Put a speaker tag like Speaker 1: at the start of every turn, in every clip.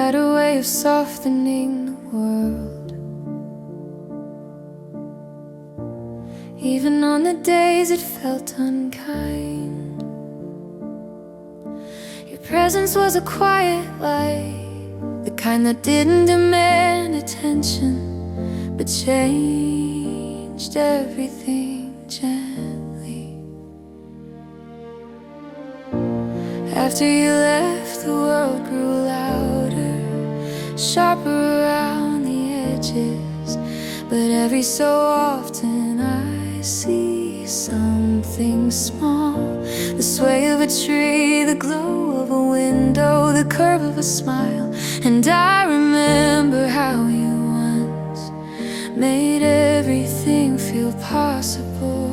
Speaker 1: had a way of softening the world. Even on the days it felt unkind, your presence was a quiet light, the kind that didn't demand attention, but changed everything gently. After you left, the world grew louder, sharper around the edges, but every so often I see something small, the sway of a tree, the glow of a window, the curve of a smile. And I remember how you once made everything feel possible.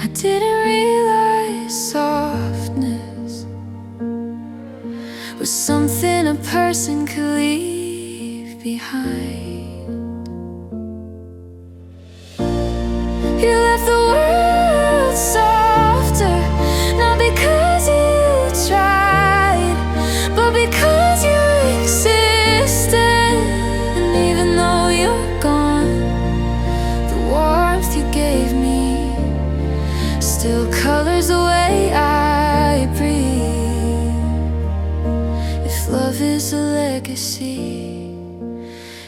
Speaker 1: I didn't realize softness was something a person could leave behind. You left the world softer, not because you tried, but because you existed. And even though you're gone, the warmth you gave me still colors the way I breathe. If love is a legacy,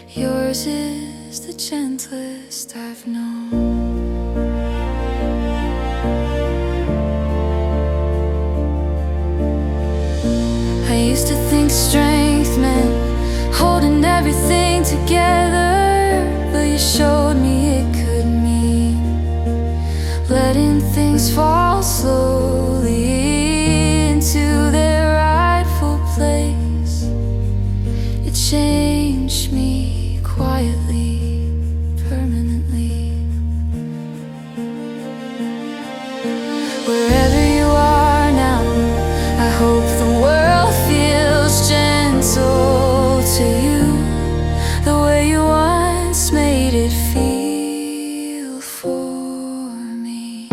Speaker 1: yours is the gentlest I've known. I used to think strength meant holding everything together, but you showed me it could mean letting things fall slowly into their rightful place. It changed me quietly, permanently. Wherever you are now, I hope the world feels gentle to you, the way you once made it feel for me.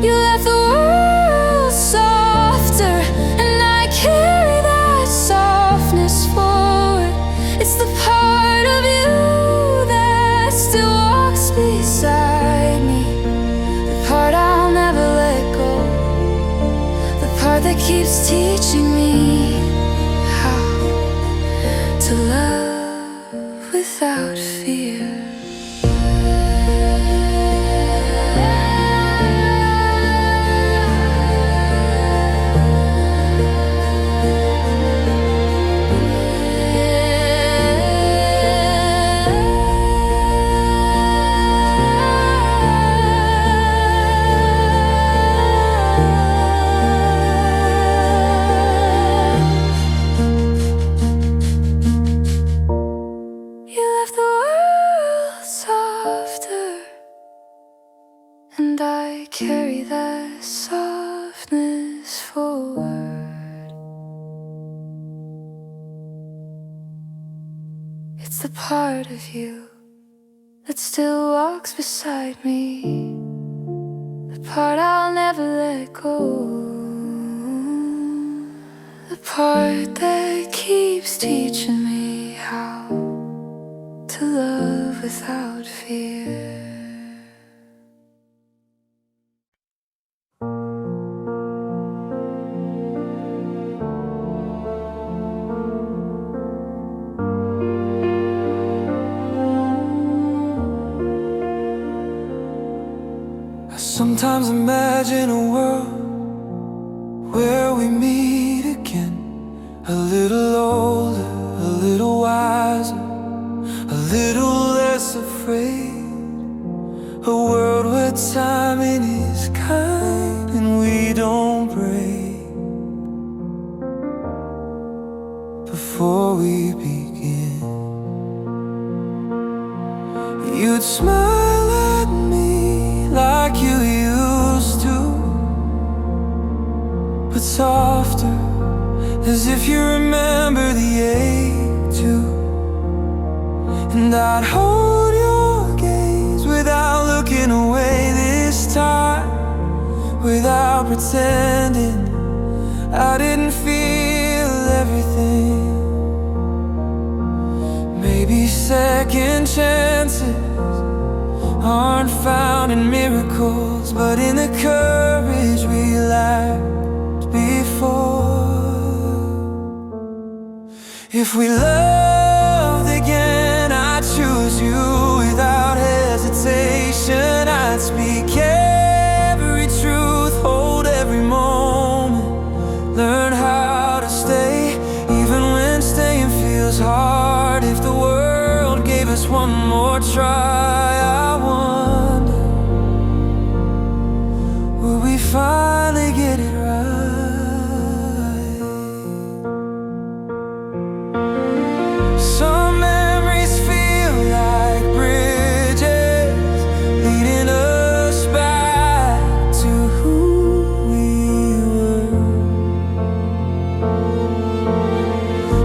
Speaker 1: You left the world softer, and I carry that softness forward. It's the part of you that still walks beside me, the part I'll never let go, the part that keeps teaching me how to love without fear. And I carry that softness forward. It's the part of you that still walks beside me, the part I'll never let go, the part that keeps teaching me how to love without fear.
Speaker 2: Sometimes imagine a world where we meet again, a little older, a little wiser, a little less afraid. A world where timing is kind and we don't break. Before we begin, you'd smile at me like you used to, but softer, as if you remember the ache too. And I'd hold your gaze without looking away this time, without pretending I didn't feel everything. aren't found in miracles, but in the courage we lacked before. If we loved again, I'd choose you without hesitation. I'd speak every truth, hold every moment, learn how to stay, even when staying feels hard. If the world gave us one more try, I wonder, will we finally get it right? Some memories feel like bridges leading us back to who we were,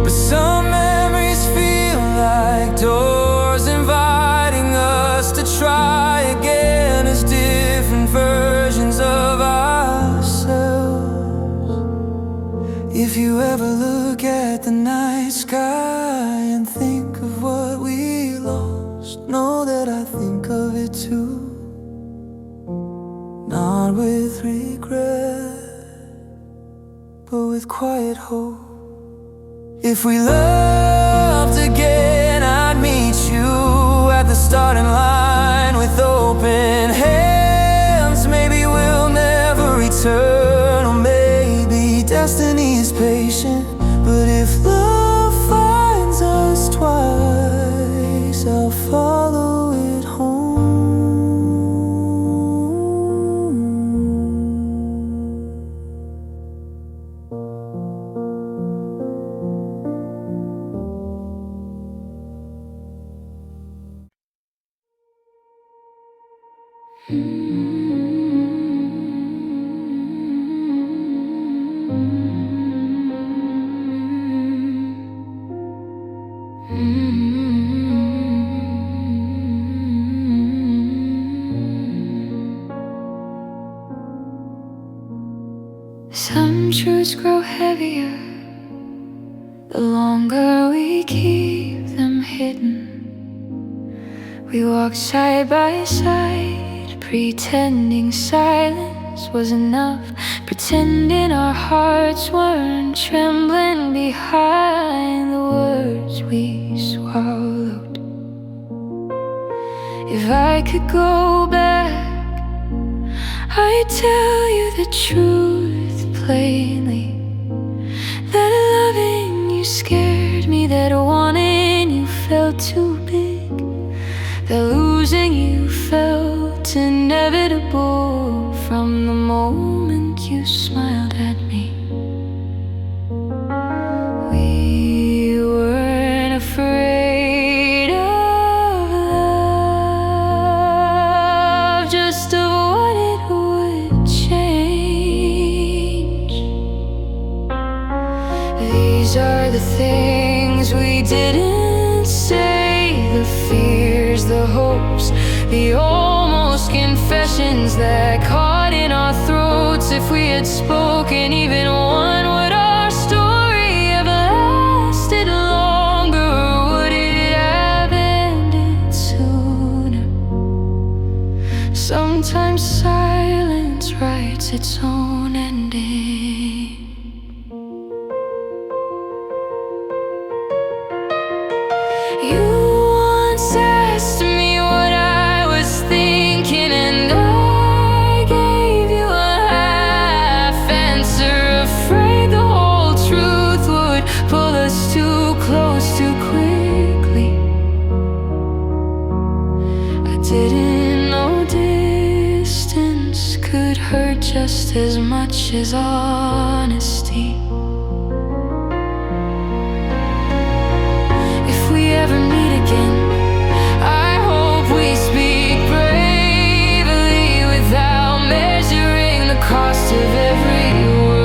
Speaker 2: but some memories feel like doors inviting us to try again as different versions of ourselves. If you ever look at the night sky and think of what we lost, know that I think of it too, not with regret, but with quiet hope. If we loved again, I'd meet you at the starting line with open hands. Maybe we'll never return, or maybe destiny is patient. But if love finds us twice, I'll follow it home.
Speaker 1: Some truths grow heavier the longer we keep them hidden. We walked side by side, pretending silence was enough, pretending our hearts weren't trembling behind the words we swallowed. If I could go back, I'd tell you the truth plainly, that loving you scared me, that wanting you felt too big, that losing you felt inevitable from the moment you smiled at me. We weren't afraid of love, just of what it would change. These are the things we didn't say, the fears, the hopes, the almost confessions that caught in our throats. If we had spoken even one, would our story have lasted longer, or would it have ended sooner? Sometimes silence writes its own ending. You once asked me what I was thinking, and I gave you a half answer, afraid the whole truth would pull us too close too quickly. I didn't know distance could hurt just as much as honesty. If we ever meet again, I hope we speak bravely without measuring the cost of every word.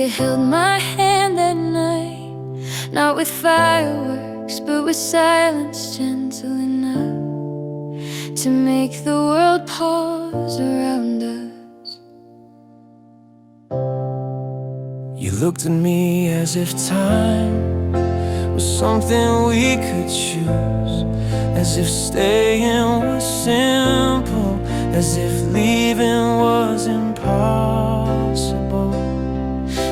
Speaker 1: you held my hand that night, not with fireworks, but with silence gentle enough to make the world pause around us.
Speaker 2: You looked at me as if time was something we could choose, as if staying was simple, as if leaving was impossible.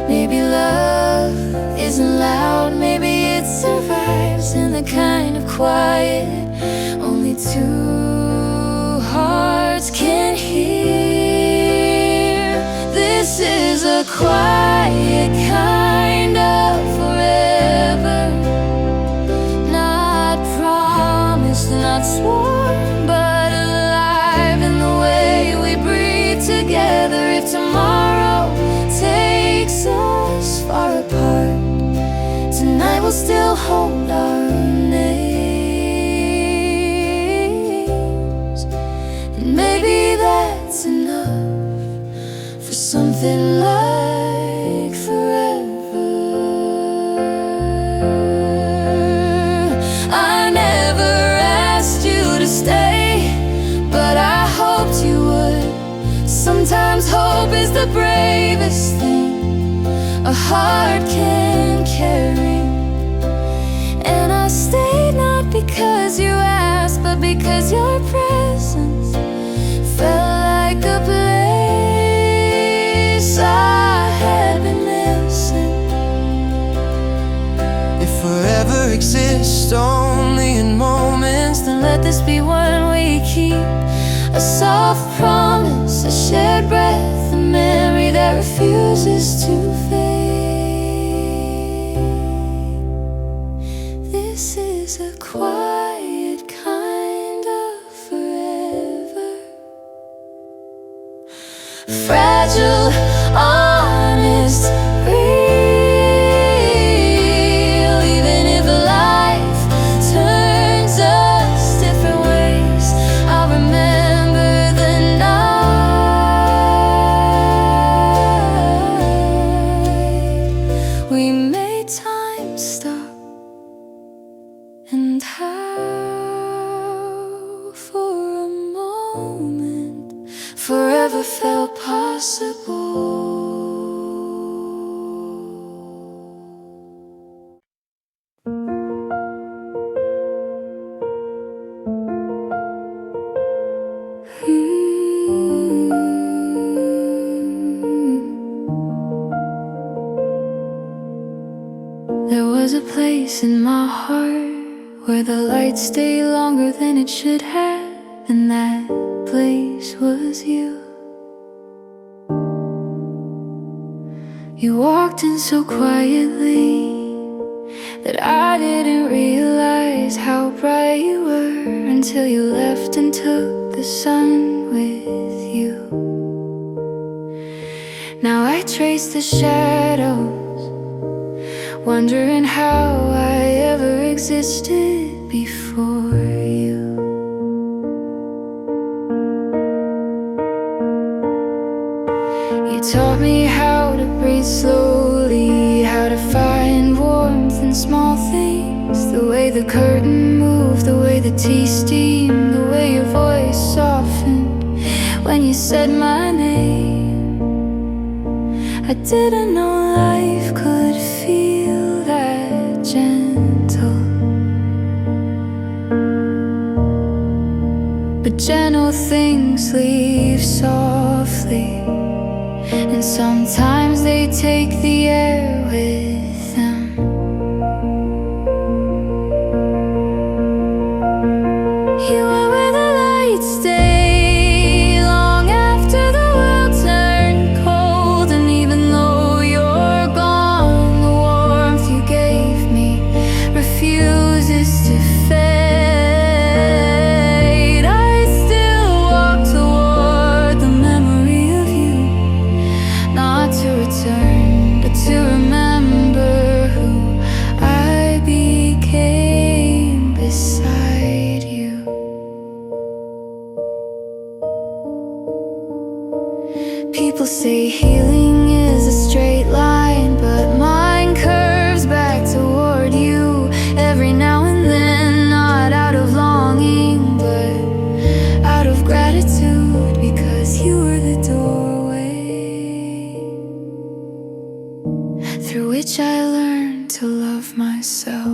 Speaker 1: Maybe love isn't loud, maybe it survives in the kind of quiet only two hearts can hear. This is a quiet kind of forever, not promised, not sworn, but alive in the way we breathe together. If tomorrow takes us far apart, tonight we'll still hold our names. And maybe that's enough for something like forever. I never asked you to stay, but I hoped you would. Sometimes hope is the bravest thing a heart can carry. And I stayed not because you asked, but because your presence felt like a place I had been missing.
Speaker 2: If forever exists only in moments,
Speaker 1: Then let this be one we keep, a soft promise, a shared breath, a memory that refuses to fade. This is a quiet kind of forever, fragile, honest, real. Even if life turns us different ways, I'll remember the night we made time stop, and how for a moment forever felt possible. There was a place in my heart where the light stayed longer than it should have, and that place was you. You walked in so quietly that I didn't realize how bright you were until you left and took the sun with you. Now I trace the shadows, wondering how I ever existed before you. You taught me how to breathe slowly, how to find warmth in small things, the way the curtain moved, the way the tea steamed, the way your voice softened when you said my name. I didn't know life could feel that gentle, but gentle things leave softly, and sometimes they take the air with them. You are where the lights stay long after the world turned cold, and even though you're gone, the warmth you gave me refuses to fade. I still walk toward the memory of you, not to return, but to remember. through which I learned to love myself.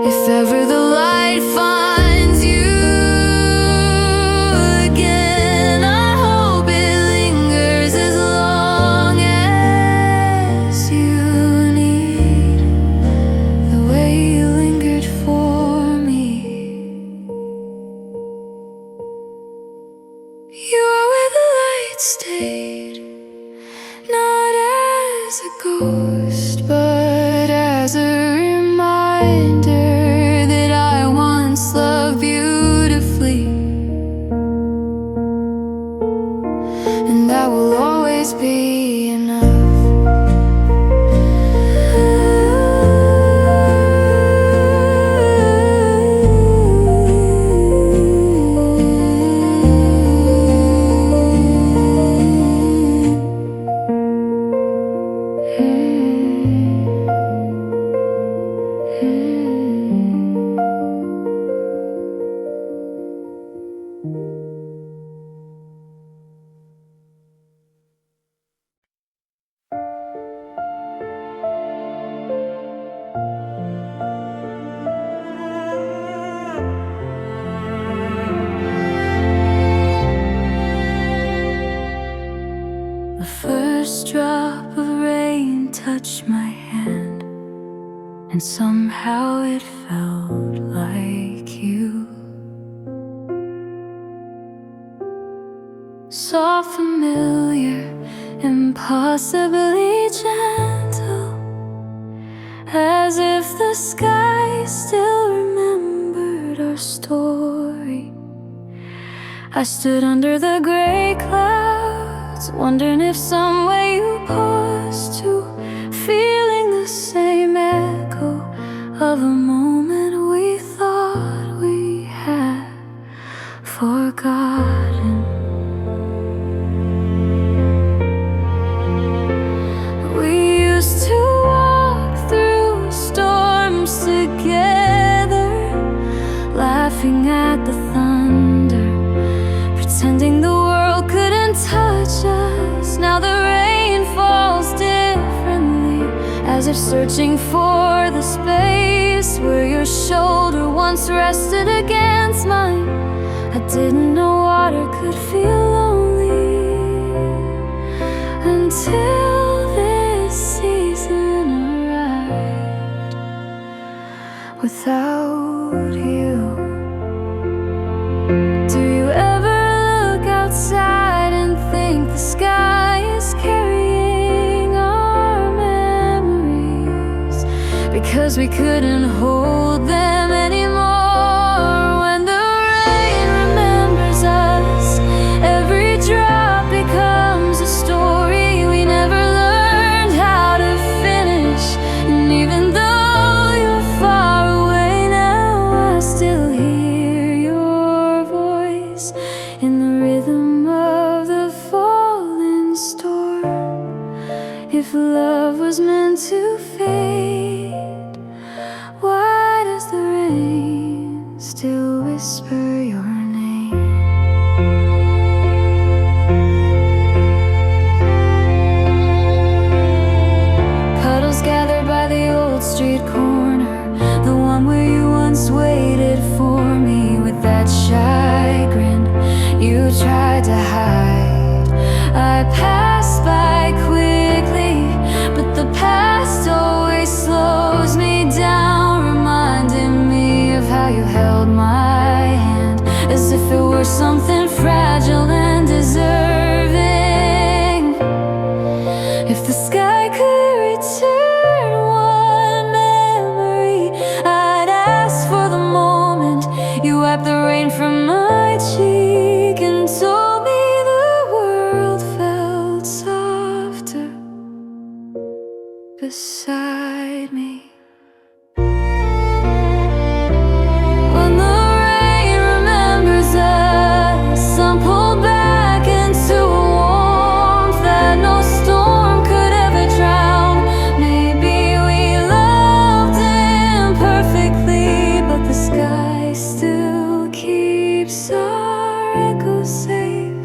Speaker 1: If ever the light finds you again, I hope it lingers as long as you need, the way you lingered for me. You are where the light stayed, not as a ghost, but as a reminder that I once loved beautifully, and that will always be enough. The first drop of rain touched my hand, and somehow it felt like you. So familiar, impossibly gentle, as if the sky still remembered our story. I stood under the gray clouds, wondering if some way you paused too, feeling the same echo of a moment we thought we had forgotten. We used to walk through storms together, laughing at the thunder, pretending the world couldn't touch us. Now the rain falls differently, as if searching for the space where your shoulder once rested against mine. I didn't know water could feel lonely until this season arrived without you. Do you ever look outside and think the sky is carrying our memories because we couldn't hold them anymore? When the rain remembers us, every drop becomes a story we never learned how to finish. And even though you're far away now, I still hear your voice in the rhythm of the falling storm. If love was meant to fade, why does the rain still whisper your name? Puddles gathered by the old street corner, the one where you once waited for me with that shy grin you tried to hide. I passed by quickly, but the past always slows me down, reminding me of how you held my hand, as if it were something fragile and deserving. If the sky could return one memory, I'd ask for the moment you wiped the rain from my cheek and told me the world felt softer beside me. When the rain remembers us, I'm pulled back into a warmth that no storm could ever drown. Maybe we loved imperfectly, but the sky still keeps our echoes safe.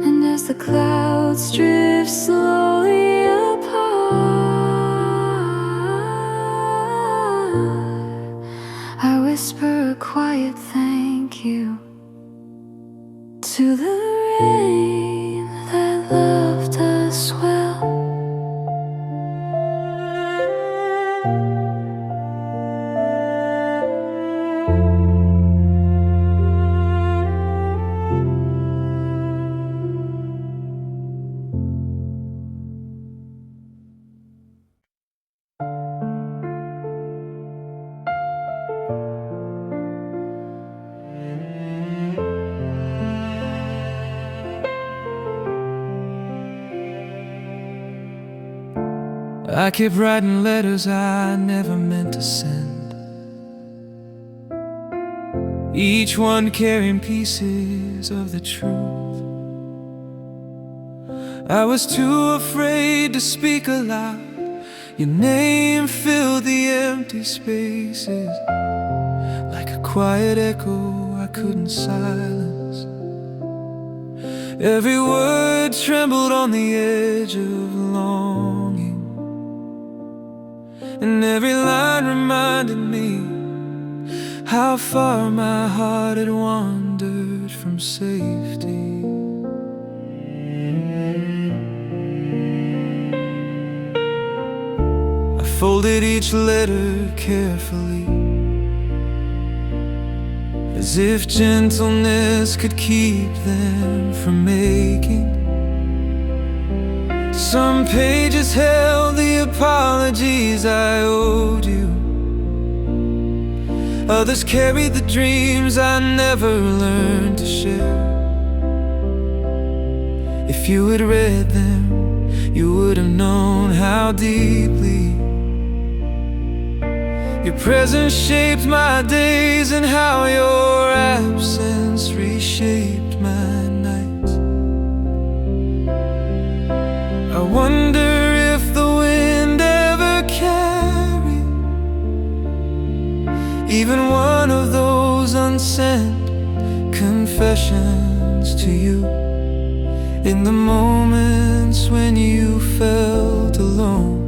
Speaker 1: And as the clouds drift slowly apart, I whisper a quiet thank you to the rain that loved us well.
Speaker 2: I kept writing letters I never meant to send, each one carrying pieces of the truth. I was too afraid to speak aloud. Your name filled the empty spaces like a quiet echo I couldn't silence. Every word trembled on the edge of longing, and every line reminded me how far my heart had wandered from safety. I folded each letter carefully, as if gentleness could keep them from aching. Some pages held the apologies I owed you, others carried the dreams I never learned to share. If you had read them, you would have known how deeply your presence shaped my days, and how your absence reshaped my nights. I wonder if the wind ever carried even one of those unsent confessions to you, in the moments when you felt alone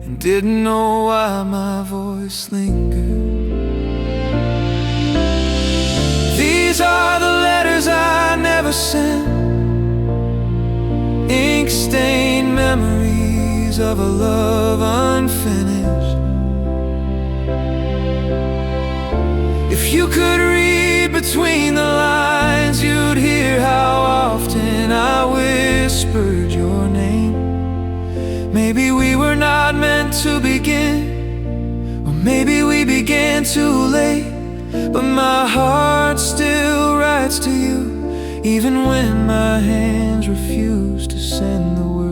Speaker 2: and didn't know why my voice lingered. These are the letters I never sent, ink-stained memories of a love unfinished. If you could read between the lines, you'd hear how often I whispered your name. Maybe we were not meant to begin, or maybe we began too late, but my heart still writes to you, even when my hands refuse to send the words.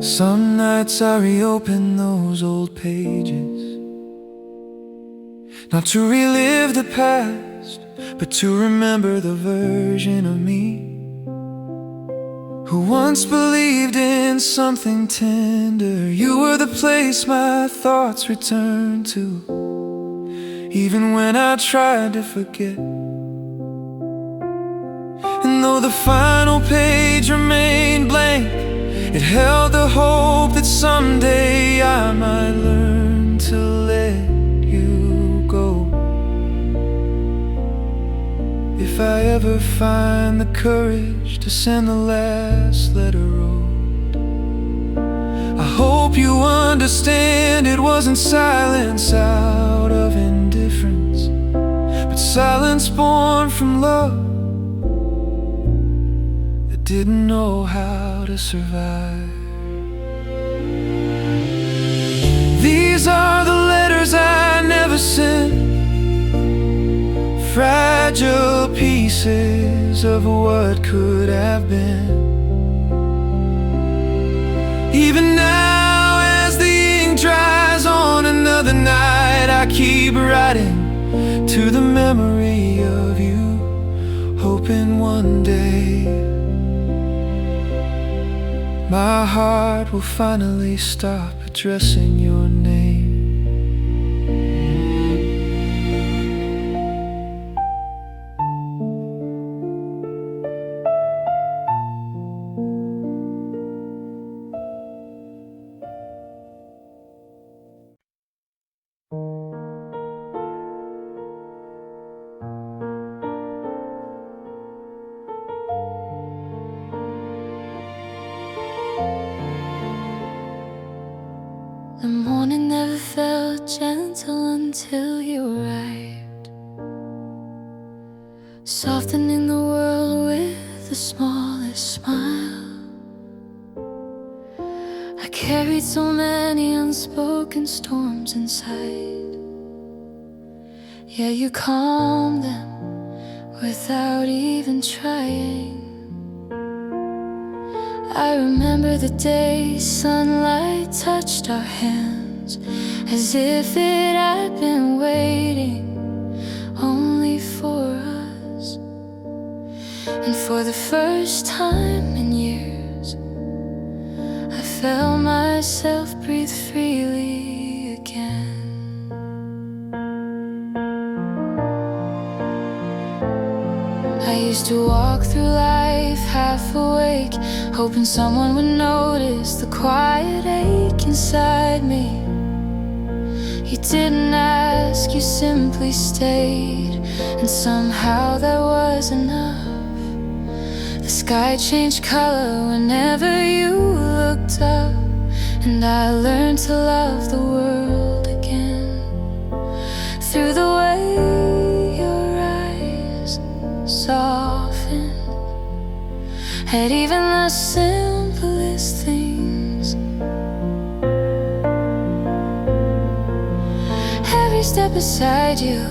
Speaker 2: Some nights I reopen those old pages, not to relive the past, but to remember the version of me who once believed in something tender. You were the place my thoughts returned to, even when I tried to forget. And though the final page remained blank, it held the hope that someday I might learn to let you go. If I ever find the courage to send the last letter wrote, I hope you understand it wasn't silence out of indifference, but silence born from love that didn't know how to survive. These are the letters I never sent, fragile pieces of what could have been. Even now, as the ink dries on another night, I keep writing to the memory of you, hoping one day my heart will finally stop addressing your name.
Speaker 1: The morning never felt gentle until you arrived, softening the world with the smallest smile. I carried so many unspoken storms inside, yeah, you calmed them without even trying. I remember the day sunlight touched our hands, as if it had been waiting only for us. And for the first time in years, I felt myself breathe freely again. I used to walk through life half awake, hoping someone would notice the quiet ache inside me. You didn't ask, you simply stayed, and somehow that was enough. The sky changed color whenever you looked up, and I learned to love the world again through the way your eyes softened at even the simplest things. Every step beside you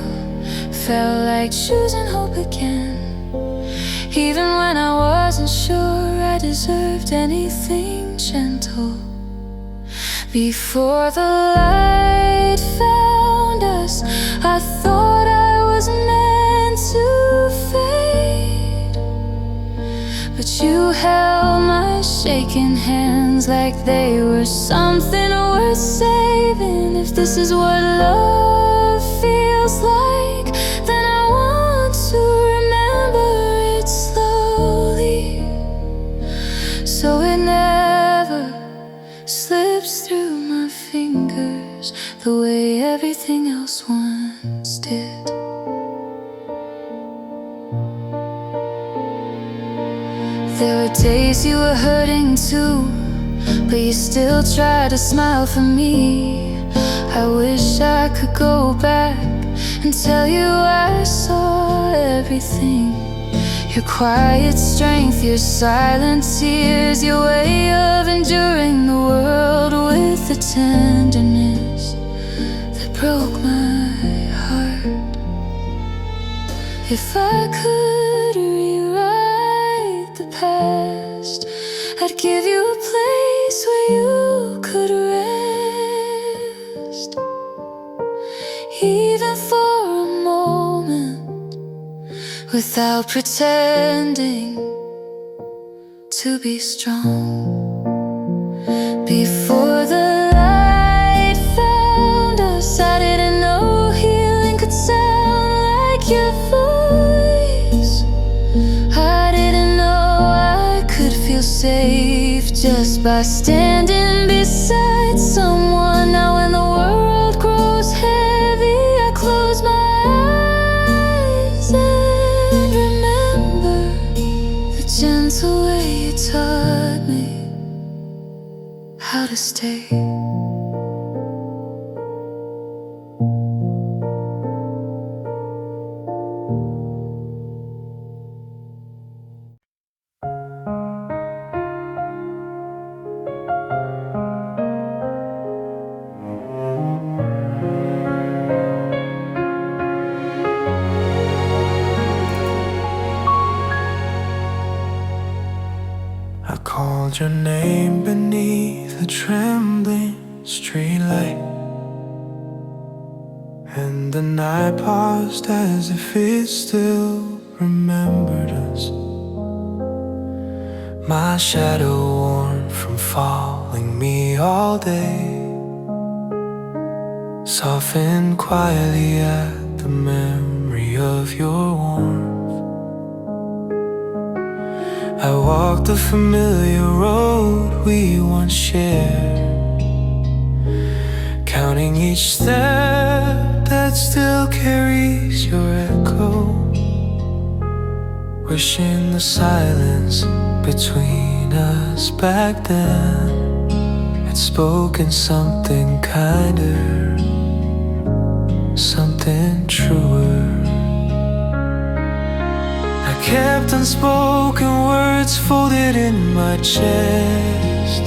Speaker 1: felt like choosing hope again, even when I wasn't sure I deserved anything gentle. Before the light found us, I thought I was meant to fade, but you held my shaking hands like they were something worth saving. If this is what love feels like, then I want to remember it slowly, so it never slips through my fingers the way everything else once did. There were days you were hurting too, but you still tried to smile for me. I wish I could go back and tell you I saw everything. Your quiet strength, your silent tears, your way of enduring the world with the tenderness that broke my heart. If I could rewrite the past, I'd give you a place where you could rest, even for a moment, without pretending to be strong. Before the light found us, I didn't know healing could sound like your voice. I didn't know I could feel safe just by standing beside someone. Now when the world grows heavy, I close my eyes and remember the gentle way you taught me how to stay.
Speaker 2: I called your name beneath a trembling streetlight, and the night paused as if it still remembered us. My shadow worn from following me all day, softened quietly at the memory of your warmth. I walked the familiar road we once shared, counting each step still carries your echo, wishing the silence between us back then had spoken something kinder, something truer. I kept unspoken words folded in my chest,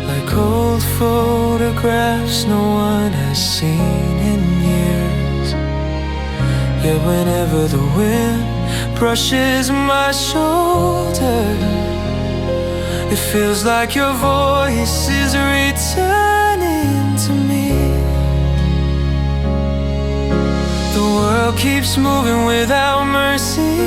Speaker 2: like old photographs no one has seen in years. Yet whenever the wind brushes my shoulder, it feels like your voice is returning to me. The world keeps moving without mercy,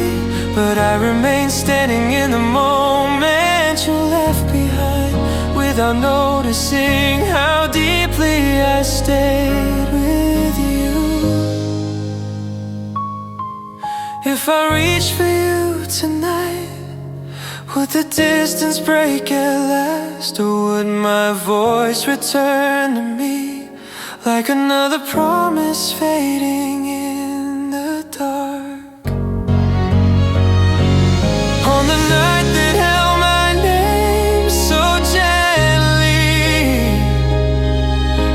Speaker 2: but I remain standing in the moment you left behind, without noticing how deeply I stayed with you. If I reach for you tonight, would the distance break at last, or would my voice return to me like another promise fading in the dark? On the night that held my name so gently,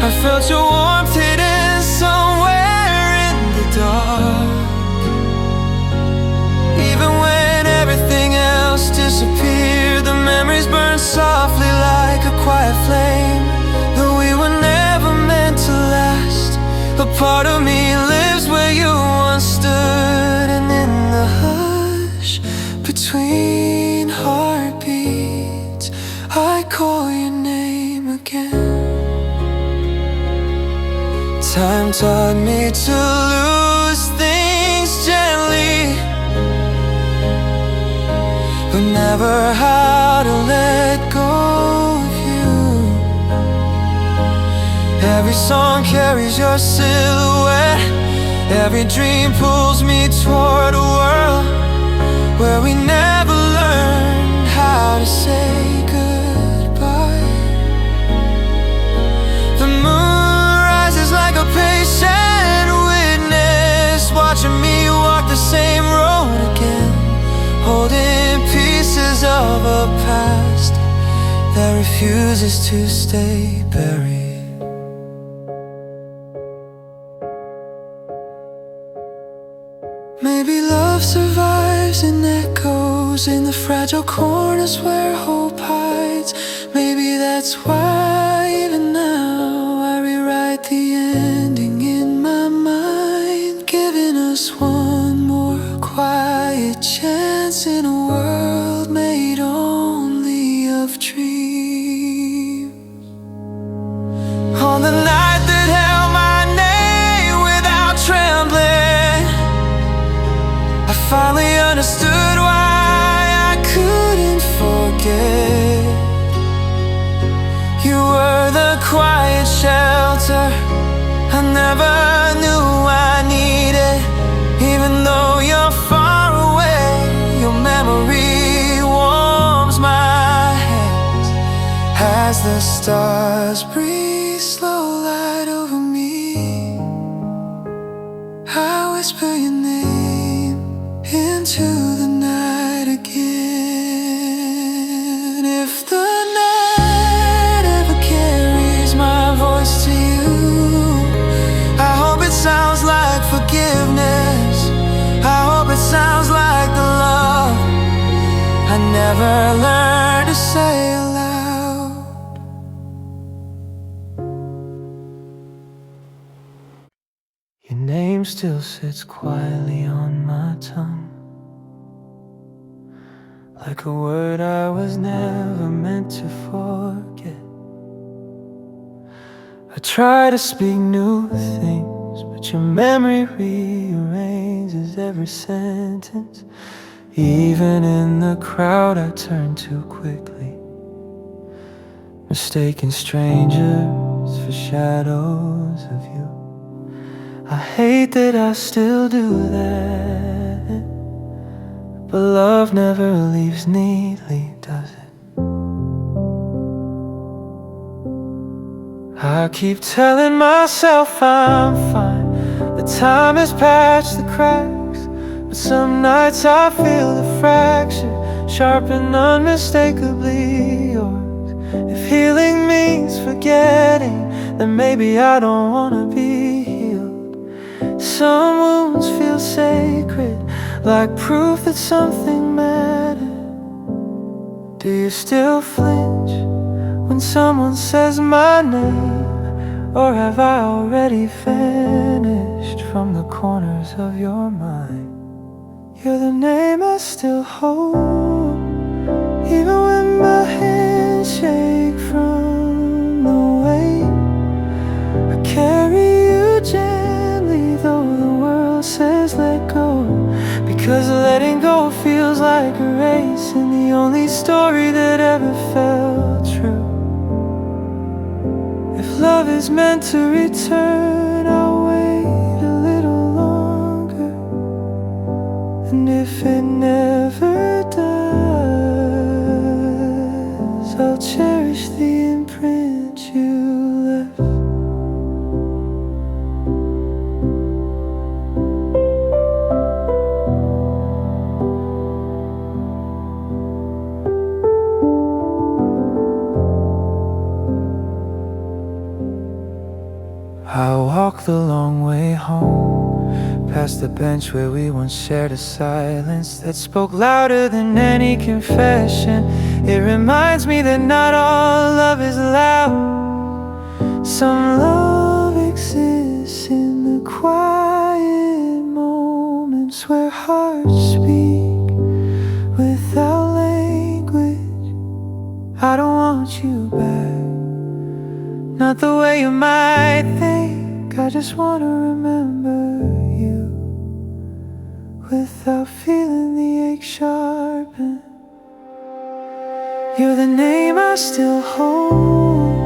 Speaker 2: I felt your warmth hidden somewhere in the dark. Even when everything else disappeared, the memories burned softly like a quiet flame. Though we were never meant to last, a part of me lives where you once stood. And in the hush between heartbeats, I call your name again. Time taught me to lose things gently, but never how to let go of you. Every song carries your silhouette, every dream pulls me toward a world where we never learned how to say goodbye. The moon rises like a patient witness, watching me walk the same road again, holding pieces of a past that refuses to stay buried. Maybe love survives in echoes, in the fragile corners where hope hides. Maybe that's why even now I rewrite the ending in my mind, giving us one more quiet chance in a world made only of dreams. On the night that held my name without trembling, I finally understood why I couldn't forget. You were the quiet shelter I never knew I needed. Even though you're far away, your memory warms my hands as the stars breathe slow light over me. I whisper your name into the night again. If the night ever carries my voice to you, I hope it sounds like forgiveness. I hope it sounds like the love I never learned to say aloud. Your name still sits quietly on my tongue, like a word I was never meant to forget. I try to speak new things, but your memory rearranges every sentence. Even in the crowd I turn too quickly, mistaking strangers for shadows of you. I hate that I still do that, but love never leaves neatly, does it? I keep telling myself I'm fine, the time has patched the cracks, but some nights I feel the fracture, sharp and unmistakably yours. If healing means forgetting, then maybe I don't wanna be healed. Some wounds feel sacred, like proof that something mattered. Do you still flinch when someone says my name? Or have I already vanished from the corners of your mind? You're the name I still hold, even when my hands shake from the weight. I carry you gently, though the world says let go, because letting go feels like a race, and the only story that ever felt true. If love is meant to return, I'll wait a little longer. And if it never does, I'll cherish the imprint you left. I walk the long way home, past the bench where we once shared a silence that spoke louder than any confession. It reminds me that not all love is loud. Some love exists in the quiet moments where hearts speak without language. I don't want you back, not the way you might think. I just wanna remember you without feeling the ache sharpen. You're the name I still hold,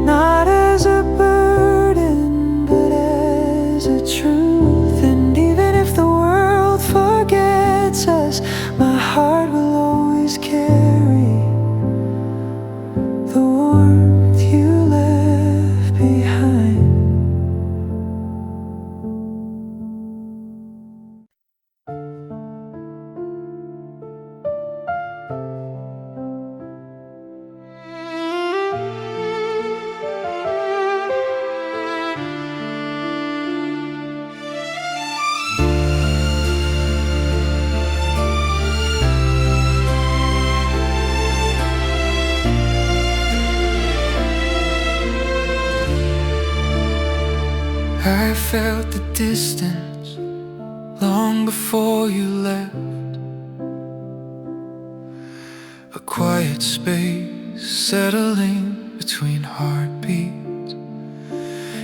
Speaker 2: not as a burden, but as a truth. And even if the world forgets us, my heart will always carry the warmth you left behind. I felt the distance long before you left. A quiet space settling between heartbeats.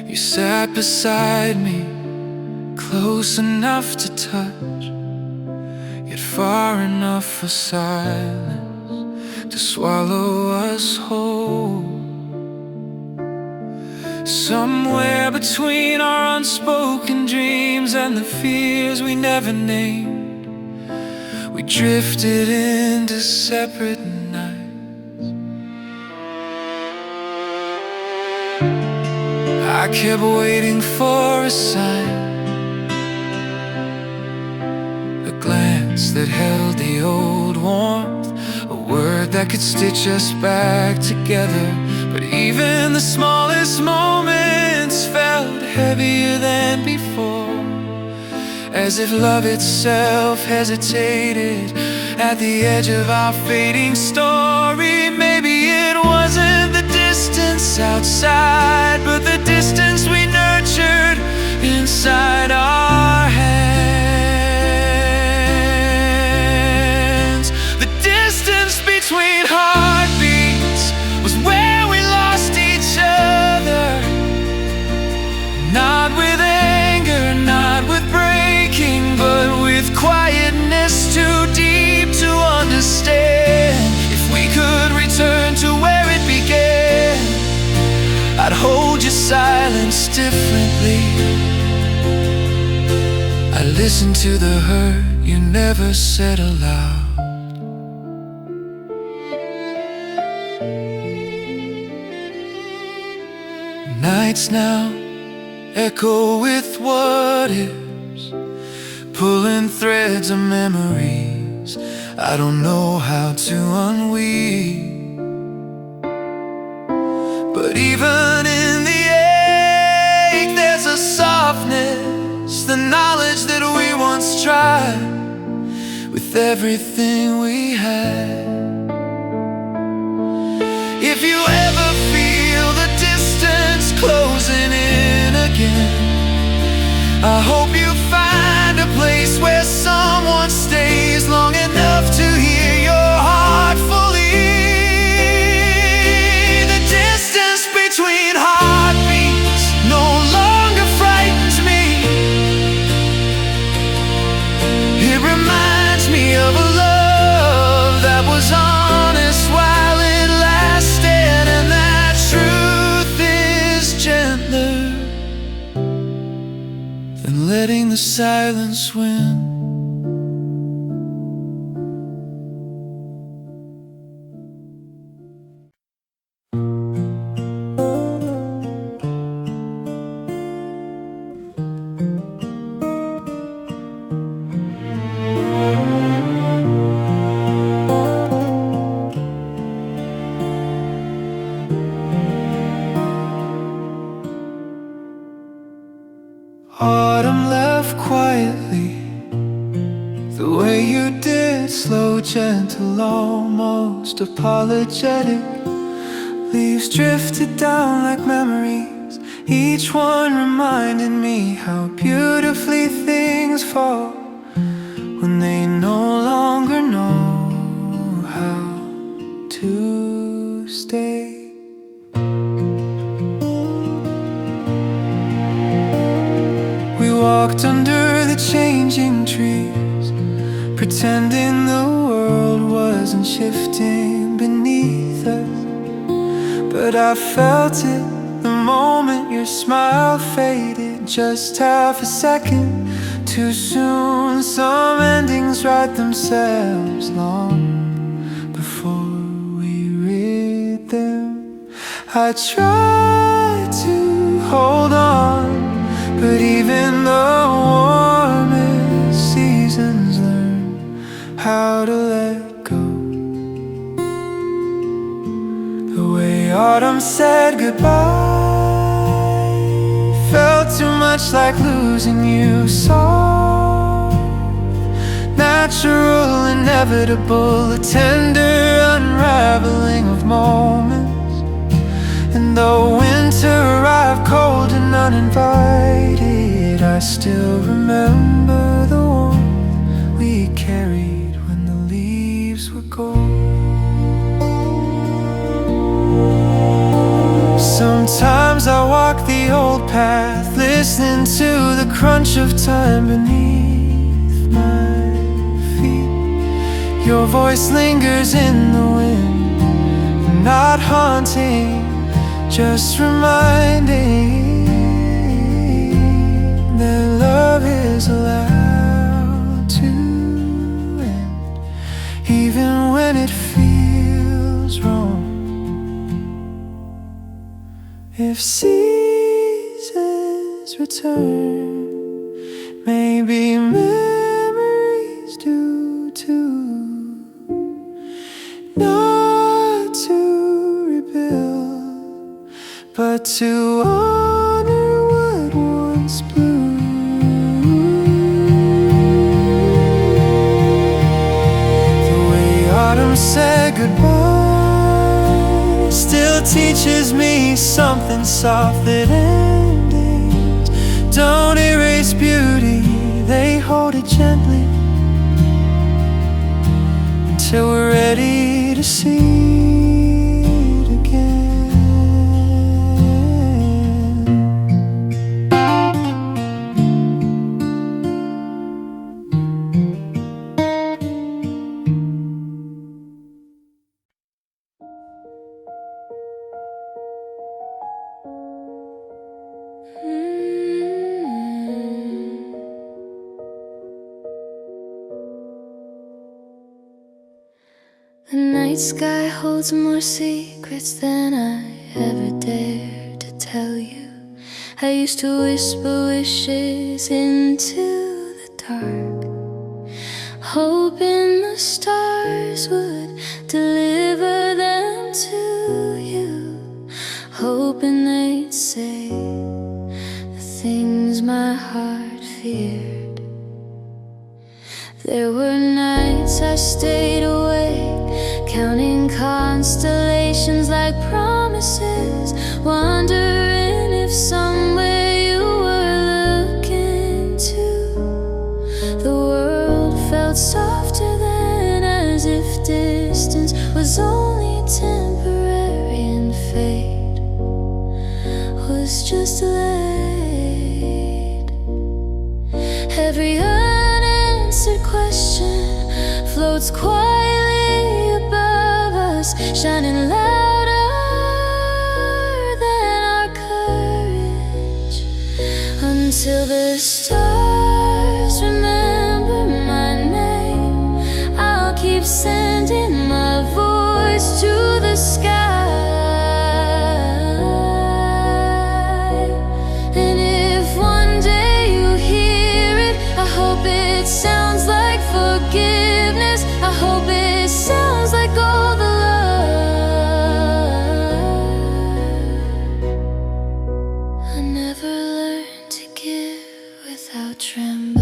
Speaker 2: You sat beside me, close enough to touch, yet far enough for silence to swallow us whole. Somewhere between our unspoken dreams and the fears we never named, we drifted into separate nights. I kept waiting for a sign, a glance that held the old warmth, a word that could stitch us back together. But even the smallest moments felt heavier than before, as if love itself hesitated at the edge of our fading story. Maybe it wasn't the distance outside, but the distance we nurtured inside our hands. The distance between heartbeats was where not with anger, not with breaking, but with quietness too deep to understand. If we could return to where it began, I'd hold your silence differently. I listened to the hurt you never said aloud. nights now echo with what ifs, pulling threads of memories I don't know how to unweave. But even in the ache there's a softness, the knowledge that we once tried with everything we had. If you ever feel the distance closing in again, I hope you find a place where someone stays long enough to hear your heart fully. The distance between heartbeats no longer frightens me. It reminds me of a love that was honest while it lasted, and that truth is gentler than letting the silence win. Autumn left quietly, the way you did, slow, gentle, almost apologetic. Leaves drifted down like memories, each one reminding me how beautifully things fall when they no longer know how to stay. We walked under the changing trees, pretending the world wasn't shifting beneath us. But I felt it the moment your smile faded, just half a second too soon. Some endings write themselves long before we read them. I tried to hold on, but even the warmest seasons learn how to let go. The way autumn said goodbye felt too much like losing you. Soft, natural, inevitable, a tender unraveling of moments. And though winter arrived cold and uninvited, I still remember the warmth we carried when the leaves were gold. Sometimes I walk the old path, listening to the crunch of time beneath my feet. Your voice lingers in the wind, not haunting, just reminding that love is allowed to end, even when it feels wrong. If seasons return, maybe memories do too. Not to rebuild, but to honor what once blew. The way autumn said goodbye still teaches me something soft, that endings don't erase beauty, they hold it gently until we're ready to see it again.
Speaker 1: The night sky holds more secrets than I ever dared to tell you. I used to whisper wishes into the dark, hoping the stars would deliver them to you, hoping they'd say the things my heart feared. There were nights I stayed awake, counting constellations like promises, wondering if somewhere you were looking too. The world felt softer then, as if distance was only temporary and fate was just delayed. Every unanswered question floats quietly above us, shining louder than our courage, until the stars remember my name. I'll keep sending my voice to the sky, and if one day you hear it, I hope it sounds like forgiveness. I hope it sounds like all the love I never learned to give without trembling.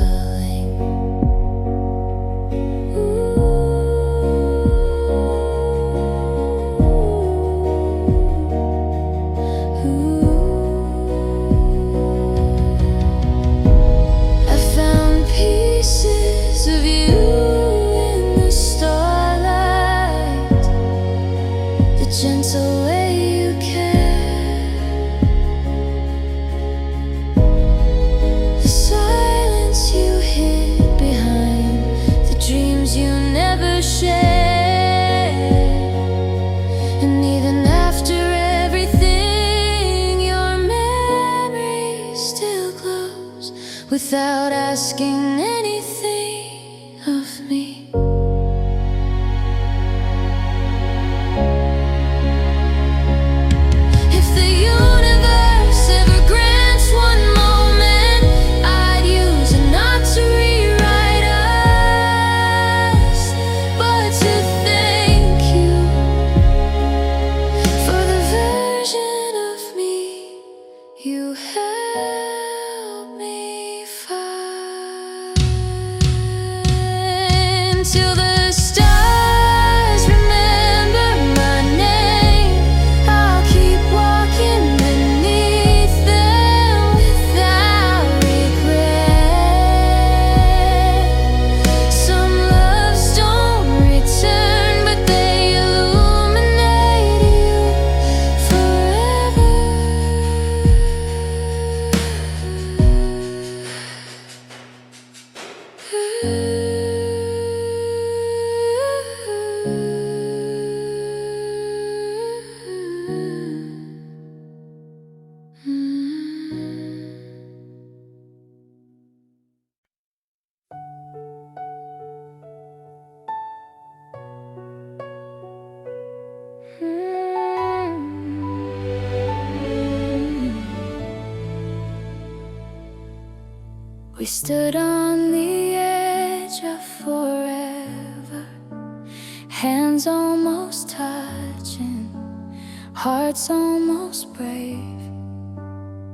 Speaker 1: I found pieces of you in the starlight, the gentle way you care, the silence you hid behind the dreams you never shared. And even after everything, your memory still glows without asking anything of me. If the universe ever grants one moment, I'd use it not to rewrite us, but to thank you for the version of me you helped me find. Till the stars remember my name, I'll keep walking beneath them without regret. Some loves don't return, but they illuminate you forever. We stood on the edge of forever, hands almost touching, hearts almost brave.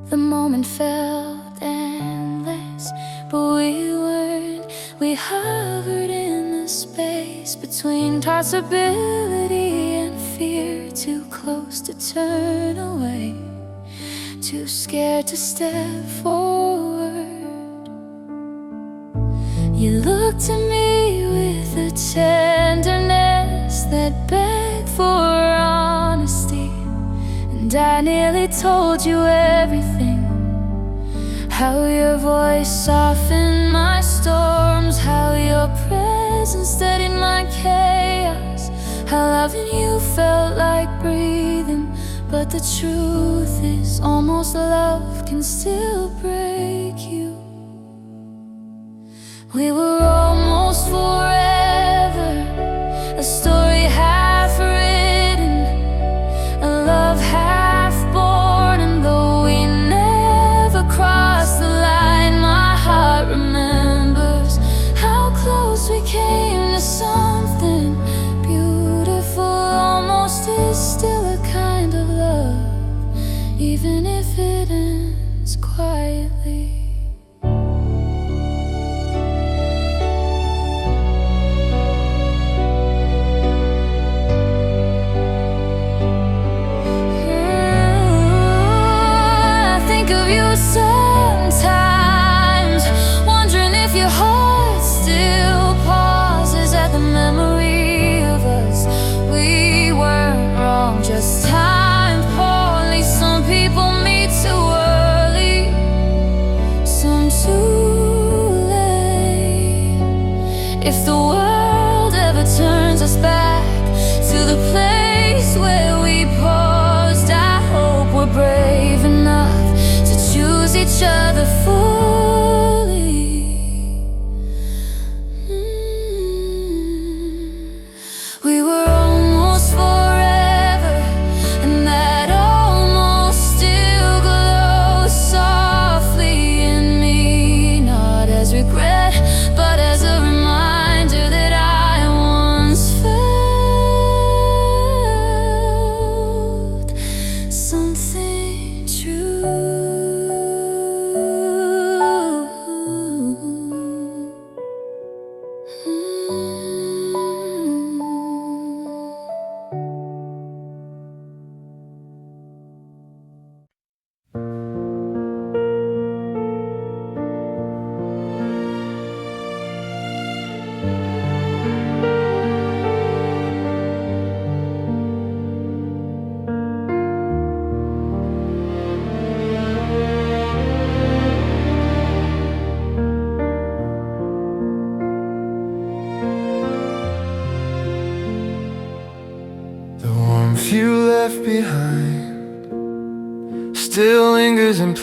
Speaker 1: The moment felt endless, but we weren't. We hovered in the space between possibility and fear, too close to turn away, too scared to step forward. You looked at me with a tenderness that begged for honesty, and I nearly told you everything. How your voice softened my storms, how your presence steadied my chaos, how loving you felt like breathing. But the truth is, almost love can still break you. We were almost forever, a story half written, a love half born. And though we never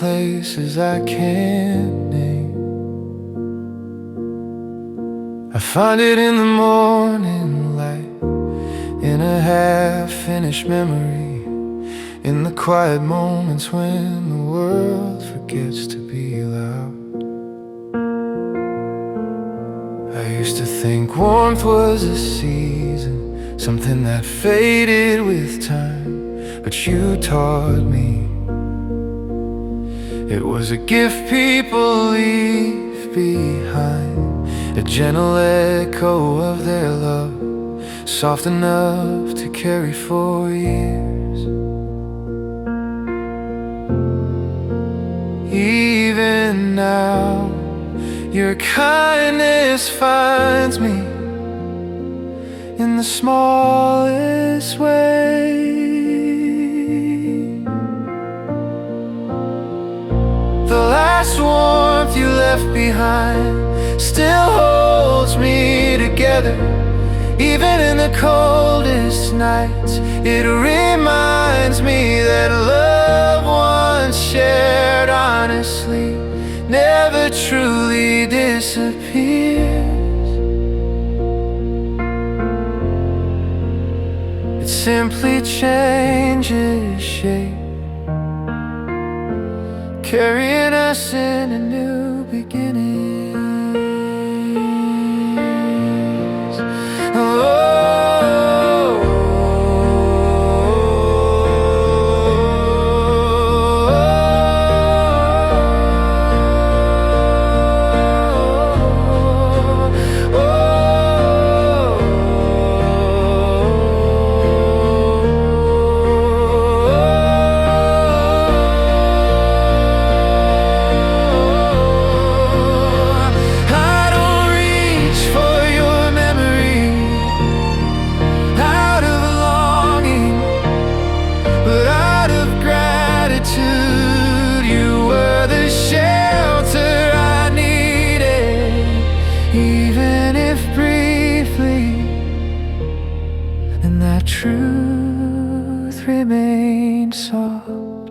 Speaker 2: places I can't name. I find it in the morning light, in a half-finished memory, in the quiet moments when the world forgets to be loud. I used to think warmth was a season, something that faded with time, but you taught me it was a gift people leave behind, a gentle echo of their love, soft enough to carry for years. Even now, your kindness finds me in the smallest way. The last warmth you left behind still holds me together. Even in the coldest nights, it reminds me that love once shared honestly never truly disappears. It simply changes shape, carrying us in a new beginning. Truth remains soft.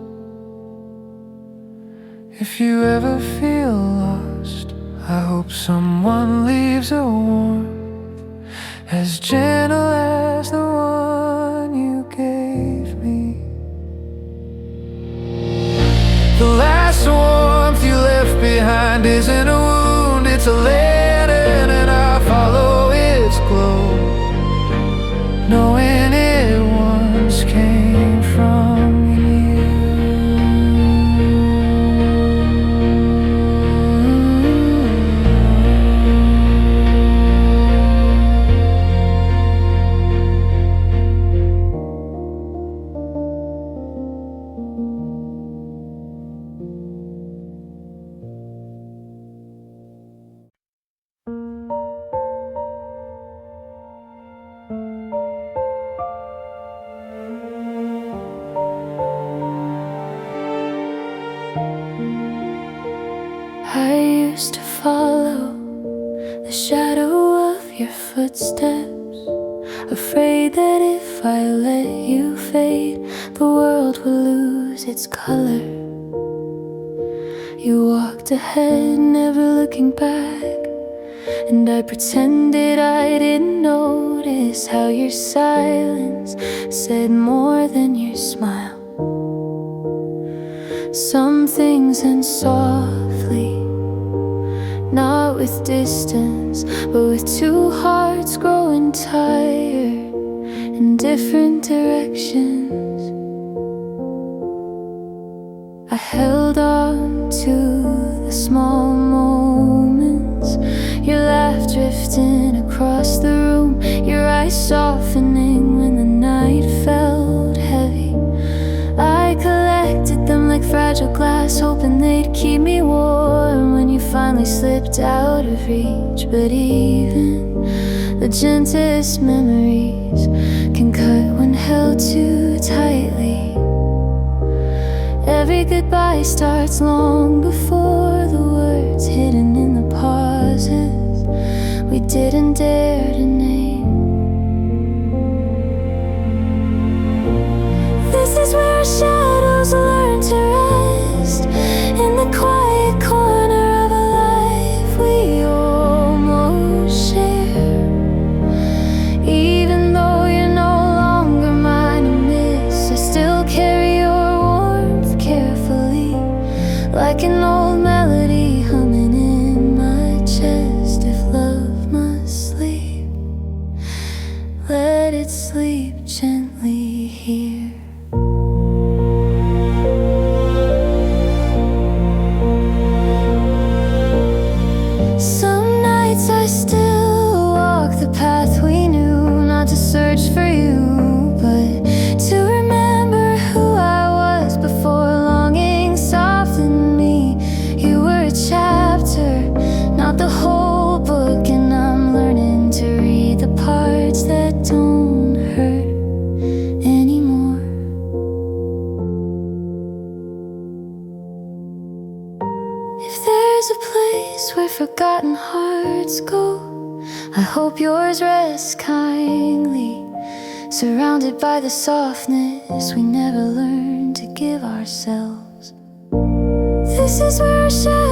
Speaker 2: If you ever feel lost, I hope someone leaves a warmth as gentle as the one you gave me. The last warmth you left behind isn't a wound, it's a lantern, and I follow its glow, knowing it once came from you. I used to follow the shadow of your footsteps, afraid that if I let you fade, the world will lose its color. You walked ahead, never looking back, and I pretended I didn't notice how your silence said more than your smile. Some things end softly, not with distance, but with two hearts growing tired in different directions. I held on to the small moments, your laugh drifting across the room, your eyes softening when the night felt heavy. I collected them like fragile glass, hoping they'd keep me warm when you finally slipped out of reach. But even the gentlest memories can cut when held too tightly. Every goodbye starts long before the words hidden in the pauses we didn't dare to name. This is where our shadows learn to rest,
Speaker 1: old melody humming in my chest. If love must sleep, let it sleep gently here. Some nights I still walk the path we knew, not to search for you, but to remember who I was before longing softened me. You were a chapter, not the whole book, and I'm learning to read the parts that don't hurt anymore. If there's a place where forgotten hearts go, I hope yours rests kindly, surrounded by the softness we never learned to give ourselves. This is where our shadows